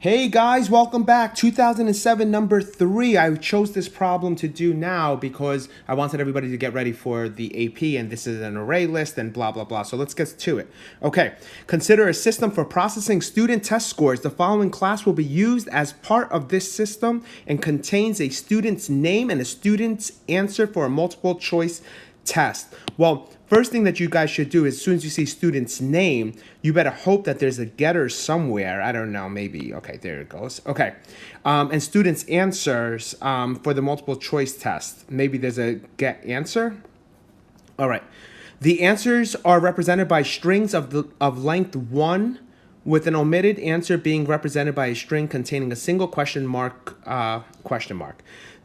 Hey guys, welcome back. 2007 number 3. I chose this problem to do now because I wanted everybody to get ready for the AP, and this is an array list and blah blah blah. So let's get to it. Okay, consider a system for processing student test scores. The following class will be used as part of this system and contains a student's name and a student's answer for a multiple choice test. Well, first thing that you guys should do is, as soon as you see student's name, you better hope that there's a getter somewhere. I don't know, maybe. Okay, there it goes. Okay. And student's answers for the multiple choice test. Maybe there's a get answer. All right. The answers are represented by strings of length 1, with an omitted answer being represented by a string containing a single question mark.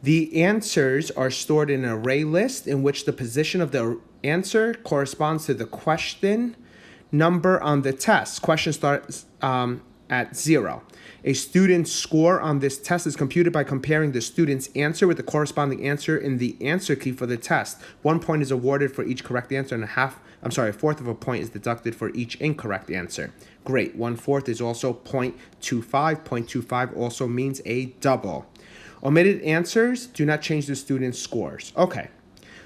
The answers are stored in an array list in which the position of the answer corresponds to the question number on the test. Question starts at 0. A student's score on this test is computed by comparing the student's answer with the corresponding answer in the answer key for the test. 1 point is awarded for each correct answer, and a fourth of a point is deducted for each incorrect answer. Great. 1/4 is also 0.25. 0.25 also means a double. Omitted answers do not change the student's scores. Okay.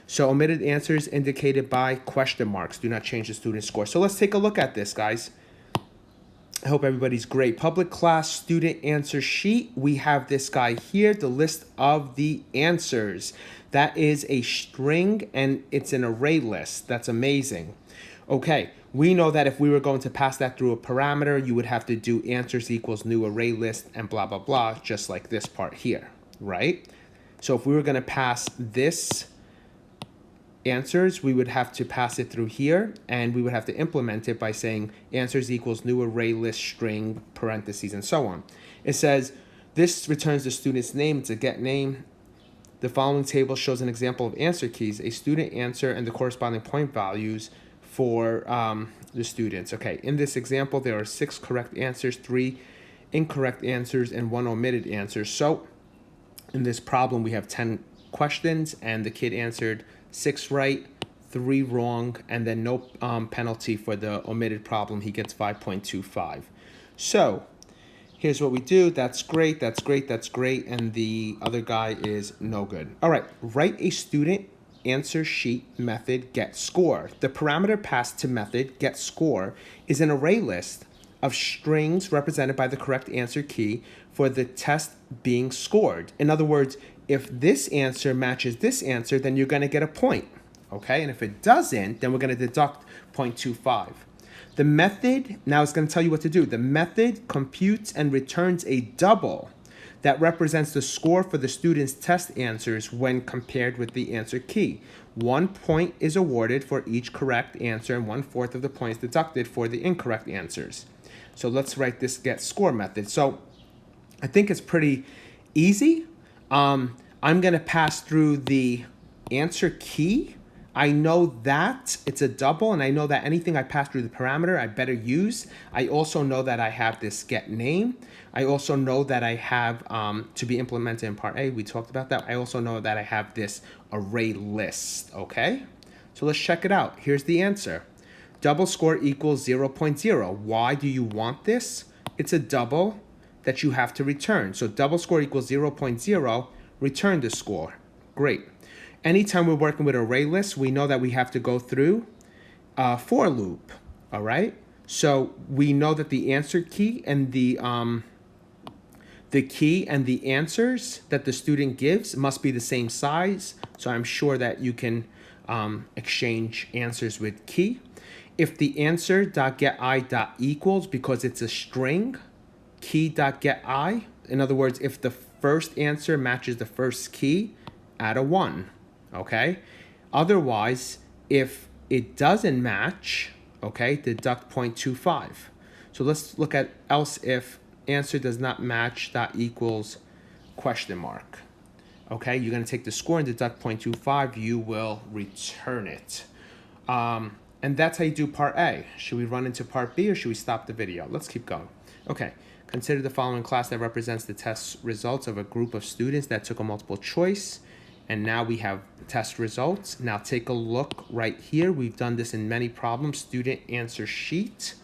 So omitted answers indicated by question marks do not change the student's score. So let's take a look at this, guys. I hope everybody's great. Public class student answer sheet. We have this guy here, the list of the answers. That is a string and it's an array list. That's amazing. Okay, we know that if we were going to pass that through a parameter, you would have to do answers equals new array list and blah, blah, blah, just like this part here, right? So if we were going to pass this answers, we would have to pass it through here, and we would have to implement it by saying answers equals new array list string parentheses and so on. It says this returns the student's name. It's a get name. The following table shows an example of answer keys, a student answer and the corresponding point values for the students. Okay, in this example there are 6 correct answers, 3 incorrect answers, and 1 omitted answer. So in this problem we have 10 questions and the kid answered 6 right, 3 wrong, and then no penalty for the omitted problem. He gets 5.25. So here's what we do. That's great, that's great, that's great, and the other guy is no good. All right, write a student answer sheet method get score. The parameter passed to method get score is an array list of strings represented by the correct answer key for the test being scored. In other words, if this answer matches this answer, then you're going to get a point, okay? And if it doesn't, then we're going to deduct 0.25. The method now is going to tell you what to do. The method computes and returns a double that represents the score for the student's test answers when compared with the answer key. 1 point is awarded for each correct answer, and 1/4 of the point is deducted for the incorrect answers. So let's write this get score method. So I think it's pretty easy. I'm going to pass through the answer key. I know that it's a double, and I know that anything I pass through the parameter, I better use. I also know that I have this get name. I also know that I have, to be implemented in part A, we talked about that. I also know that I have this array list, okay? So let's check it out. Here's the answer. Double score equals 0.0. Why do you want this? It's a double that you have to return. So double score equals 0.0, return the score. Great. Anytime we're working with array lists, we know that we have to go through a for loop, all right? So we know that the answer key and the key and the answers that the student gives must be the same size. So I'm sure that you can exchange answers with key. If the answer.getI.equals, because it's a string, key.getI, in other words, if the first answer matches the first key, add a 1, okay? Otherwise, if it doesn't match, okay, deduct 0.25. So let's look at else if answer does not match dot equals question mark. Okay, you're going to take the score and deduct 0.25. You will return it. And that's how you do part A. Should we run into part B or should we stop the video? Let's keep going. Okay, consider the following class that represents the test results of a group of students that took a multiple choice. And now we have test results. Now take a look right here. We've done this in many problems. Student answer sheet.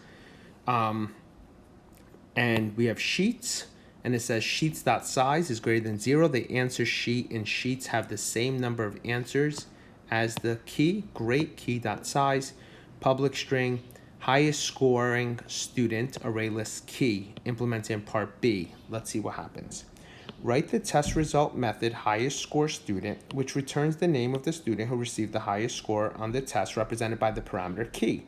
And we have sheets. and it says sheets.size is greater than 0. The answer sheet and sheets have the same number of answers as the key. Great. Key.size, public string, highest scoring student, ArrayList key, implemented in part B. Let's see what happens. Write the test result method highest score student, which returns the name of the student who received the highest score on the test represented by the parameter key.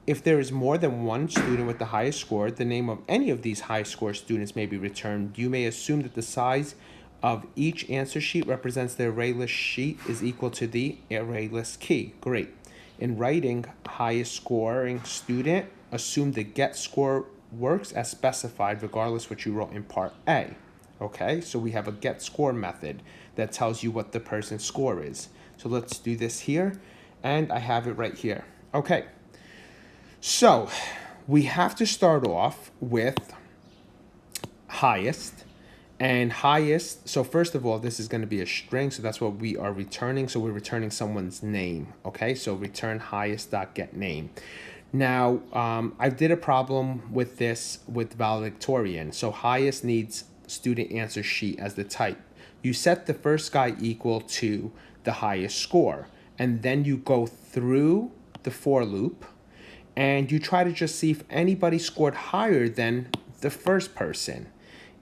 If there is more than one student with the highest score, the name of any of these high score students may be returned. You may assume that the size of each answer sheet represents the ArrayList sheet is equal to the ArrayList key. Great. In writing highest scoring student, assume the get score works as specified regardless what you wrote in part A. Okay, so we have a get score method that tells you what the person's score is. So let's do this here, and I have it right here. Okay. So we have to start off with highest, and highest. So first of all, this is going to be a string, so that's what we are returning. So we're returning someone's name. Okay, so return highest.getName. Now, I did a problem with this with valedictorian. So highest needs student answer sheet as the type. You set the first guy equal to the highest score, and then you go through the for loop, and you try to just see if anybody scored higher than the first person.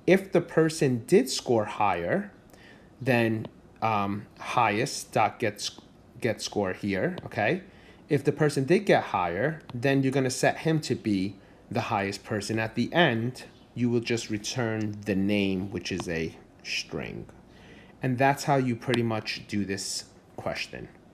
If the person did score higher, then highest.get score here, okay? If the person did get higher, then you're gonna set him to be the highest person. At the end, you will just return the name, which is a string. And that's how you pretty much do this question.